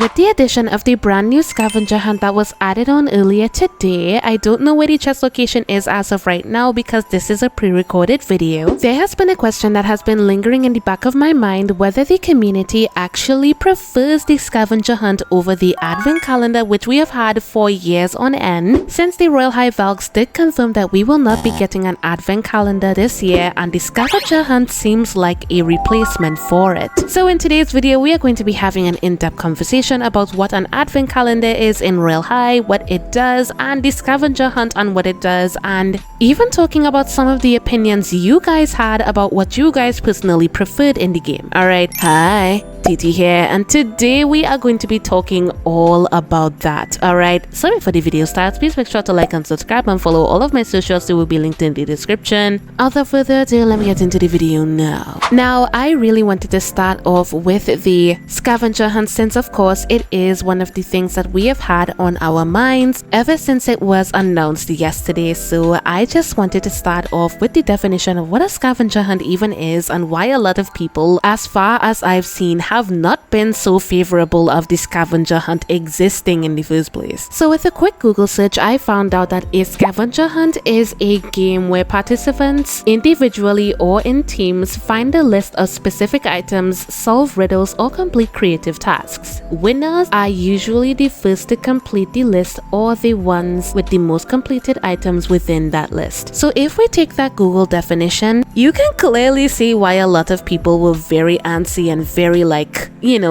with the addition of the brand new scavenger hunt that was added on earlier today, I don't know where the chest location is as of right now because this is a pre-recorded video. There has been a question that has been lingering in the back of my mind whether the community actually prefers the scavenger hunt over the advent calendar, which we have had for years on end, since the Royal High Valks did confirm that we will not be getting an advent calendar this year, and the scavenger hunt seems like a replacement for it. So in today's video, we are going to be having an in-depth conversation about what an advent calendar is in Royal High, what it does, and the scavenger hunt and what it does, and even talking about some of the opinions you guys had about what you guys personally preferred in the game. Alright, hi, TT here, and today we are going to be talking all about that. Alright, so before the video starts, please make sure to like and subscribe and follow all of my socials. They will be linked in the description. Without further ado, let me get into the video now. Now, I really wanted to start off with the scavenger hunt since of course it is one of the things that we have had on our minds ever since it was announced yesterday. So I just wanted to start off with the definition of what a scavenger hunt even is and why a lot of people, as far as I've seen, have not been so favorable of the scavenger hunt existing in the first place. So with a quick Google search, I found out that a scavenger hunt is a game where participants individually or in teams find a list of specific items, solve riddles, or complete creative tasks. Winners are usually the first to complete the list or the ones with the most completed items within that list. So if we take that Google definition, you can clearly see why a lot of people were very antsy and very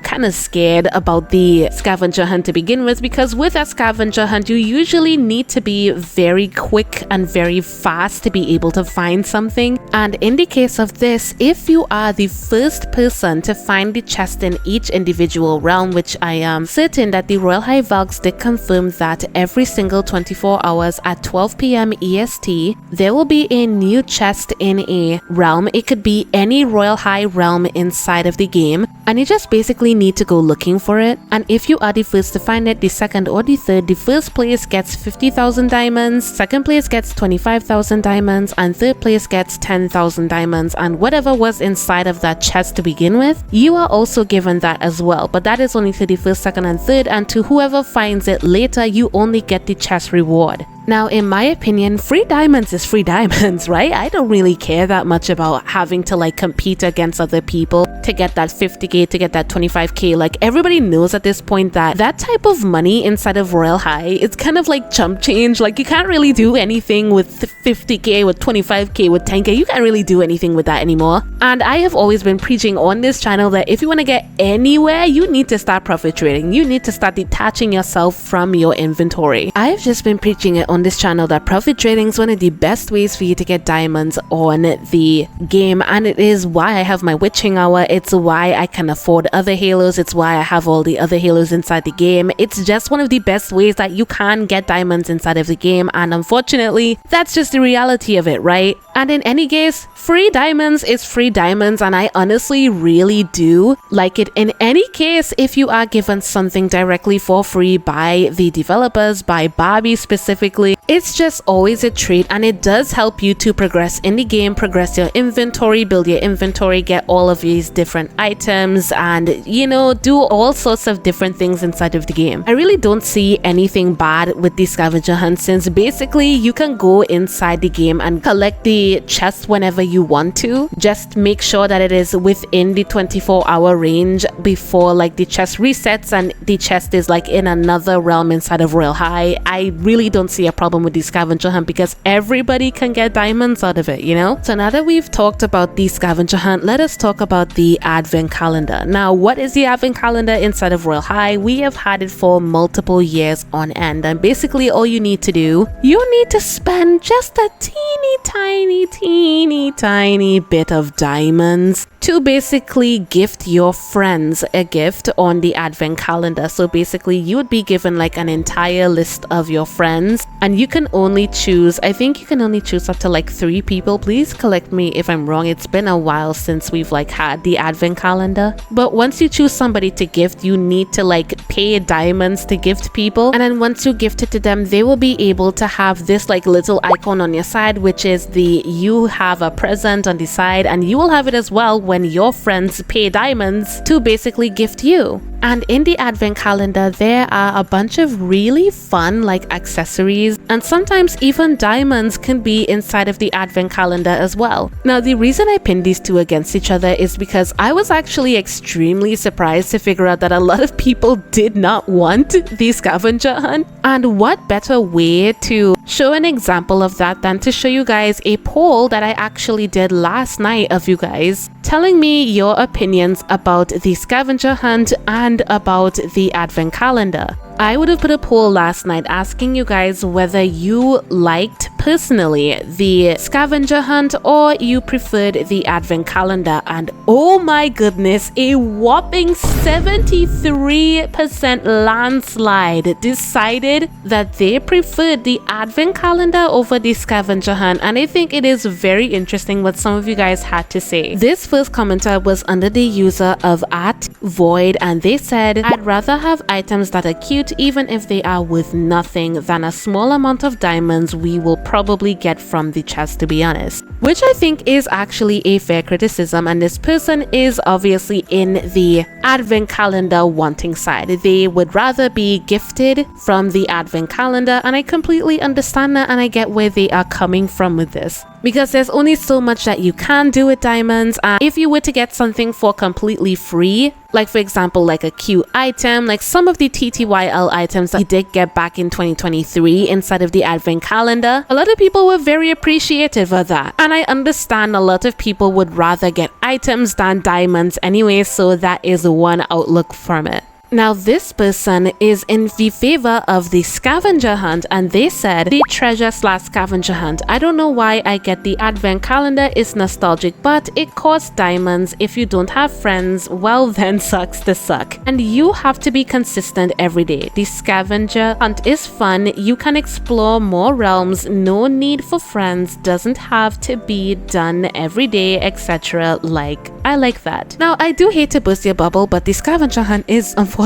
kind of scared about the scavenger hunt to begin with, because with a scavenger hunt you usually need to be very quick and very fast to be able to find something, and in the case of this, if you are the first person to find the chest in each individual realm, which I am certain that the Royal High Valks did confirm that every single 24 hours at 12 p.m. EST there will be a new chest in a realm. It could be any Royal High realm inside of the game, and you just basically need to go looking for it. And if you are the first to find it, the second or the third, the first place gets 50,000 diamonds, second place gets 25,000 diamonds, and third place gets 10,000 diamonds, and whatever was inside of that chest to begin with, you are also given that as well, but that is only to the first, second, and third, and to whoever finds it later, you only get the chest reward. Now, in my opinion, free diamonds is free diamonds, right? I don't really care that much about having to compete against other people to get that 50k, to get that 25k. Everybody knows at this point that that type of money inside of Royal High, it's kind of like chump change. You can't really do anything with 50k, with 25k, with 10k. You can't really do anything with that anymore. And I have always been preaching on this channel that if you want to get anywhere, you need to start profit trading. You need to start detaching yourself from your inventory. I've just been preaching it on this channel that profit trading is one of the best ways for you to get diamonds on the game, and it is why I have my witching hour. It's why I can afford other halos. It's why I have all the other halos inside the game. It's just one of the best ways that you can get diamonds inside of the game, and unfortunately that's just the reality of it, right? And in any case, free diamonds is free diamonds, and I honestly really do like it in any case if you are given something directly for free by the developers, by Barbie specifically. It's just always a treat, and it does help you to progress in the game, progress your inventory, build your inventory, get all of these different items, and do all sorts of different things inside of the game. I really don't see anything bad with the scavenger hunt, since basically you can go inside the game and collect the chest whenever you want to. Just make sure that it is within the 24-hour range before the chest resets and the chest is in another realm inside of Royal High. I really don't see a problem with the scavenger hunt because everybody can get diamonds out of it, So now that we've talked about the scavenger hunt, let us talk about the advent calendar. Now, what is the advent calendar inside of Royal High? We have had it for multiple years on end, and basically all you need to do, you need to spend just a teeny tiny bit of diamonds to basically gift your friends a gift on the advent calendar. So basically you would be given an entire list of your friends, and you can only choose, I think you can only choose up to 3 people. Please correct me if I'm wrong. It's been a while since we've had the advent calendar, but once you choose somebody to gift, you need to pay diamonds to gift people, and then once you gift it to them, they will be able to have this little icon on your side, which is you have a present on the side, and you will have it as well when your friends pay diamonds to basically gift you. And in the advent calendar, there are a bunch of really fun like accessories, and sometimes even diamonds can be inside of the advent calendar as well. Now, the reason I pinned these two against each other is because I was actually extremely surprised to figure out that a lot of people did not want the scavenger hunt. And what better way to show an example of that than to show you guys a poll that I actually did last night of you guys telling me your opinions about the scavenger hunt and about the advent calendar. I would have put a poll last night asking you guys whether you liked personally the scavenger hunt or you preferred the advent calendar, and oh my goodness, a whopping 73% landslide decided that they preferred the advent calendar over the scavenger hunt. And I think it is very interesting what some of you guys had to say. This first commenter was under the user of @void, and they said, "I'd rather have items that are cute even if they are worth nothing than a small amount of diamonds we will probably get from the chest, to be honest." Which I think is actually a fair criticism, and this person is obviously in the advent calendar wanting side. They would rather be gifted from the advent calendar, and I completely understand that, and I get where they are coming from with this. Because there's only so much that you can do with diamonds, and if you were to get something for completely free, like for example like a cute item, like some of the TTYL items that we did get back in 2023 inside of the advent calendar, a lot of people were very appreciative of that, and I understand a lot of people would rather get items than diamonds anyway, so that is one outlook from it. Now, this person is in the favor of the scavenger hunt, and they said the treasure/scavenger hunt. I don't know why I get the advent calendar is nostalgic, but it costs diamonds. If you don't have friends, well then sucks to suck. And you have to be consistent every day. The scavenger hunt is fun. You can explore more realms. No need for friends. Doesn't have to be done every day, etc. Like, I like that. Now, I do hate to burst your bubble, but the scavenger hunt is unfortunately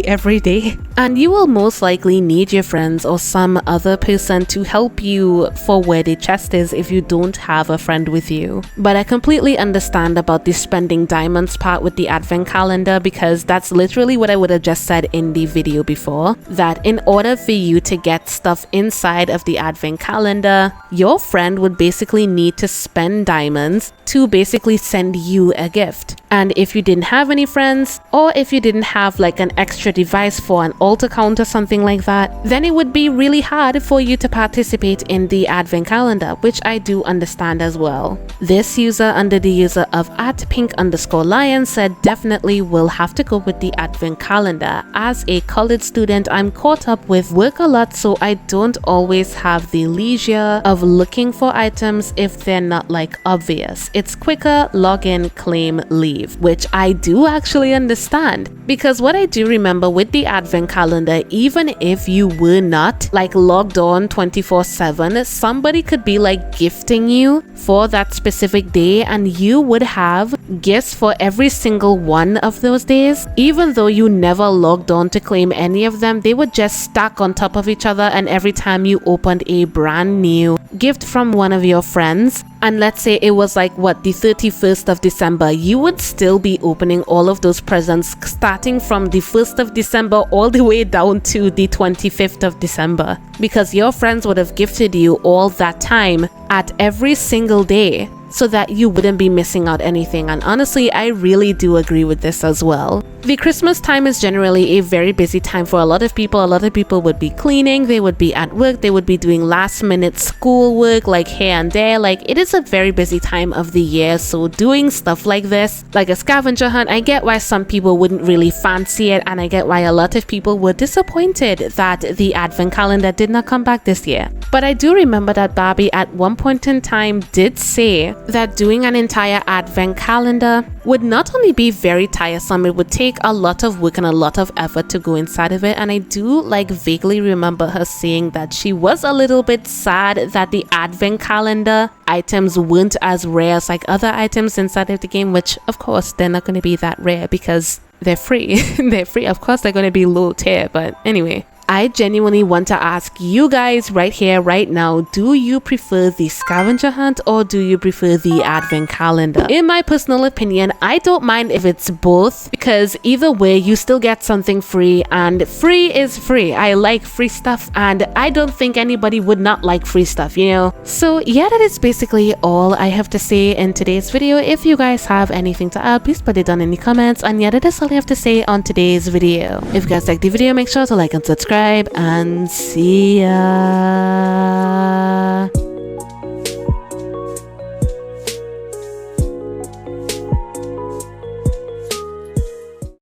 every day. And you will most likely need your friends or some other person to help you for where the chest is if you don't have a friend with you. But I completely understand about the spending diamonds part with the advent calendar, because that's literally what I would have just said in the video before, that in order for you to get stuff inside of the advent calendar, your friend would basically need to spend diamonds to basically send you a gift. And if you didn't have any friends, or if you didn't have like an extra device for an alt account or something like that, then it would be really hard for you to participate in the advent calendar, which I do understand as well. This user under the user of @pink_lion said, "Definitely will have to go with the advent calendar. As a college student, I'm caught up with work a lot, so I don't always have the leisure of looking for items if they're not like obvious. It's quicker, log in, claim, leave," which I do actually understand, because what I do remember with the advent calendar, even if you were not like logged on 24/7, somebody could be like gifting you for that specific day, and you would have gifts for every single one of those days. Even though you never logged on to claim any of them, they would just stack on top of each other, and every time you opened a brand new gift from one of your friends, and let's say it was like what, the 31st of December, you would still be opening all of those presents starting from the 1st of December all the way down to the 25th of December, because your friends would have gifted you all that time at every single day, so that you wouldn't be missing out anything. And honestly, I really do agree with this as well. The Christmas time is generally a very busy time for a lot of people. A lot of people would be cleaning, they would be at work, they would be doing last minute school work like here and there. Like, it is a very busy time of the year, so doing stuff like this, like a scavenger hunt, I get why some people wouldn't really fancy it, and I get why a lot of people were disappointed that the advent calendar did not come back this year. But I do remember that Barbie at one point in time did say that doing an entire advent calendar would not only be very tiresome, it would take a lot of work and a lot of effort to go inside of it. And I do like vaguely remember her saying that she was a little bit sad that the advent calendar items weren't as rare as like other items inside of the game, which of course they're not going to be that rare because they're free. They're free. Of course they're going to be low tier, but anyway. I genuinely want to ask you guys right here, right now, do you prefer the scavenger hunt or do you prefer the advent calendar? In my personal opinion, I don't mind if it's both, because either way you still get something free, and free is free. I like free stuff and I don't think anybody would not like free stuff, you know? So yeah, that is basically all I have to say in today's video. If you guys have anything to add, please put it down in the comments, and yeah, that is all I have to say on today's video. If you guys like the video, make sure to like and subscribe, and see ya.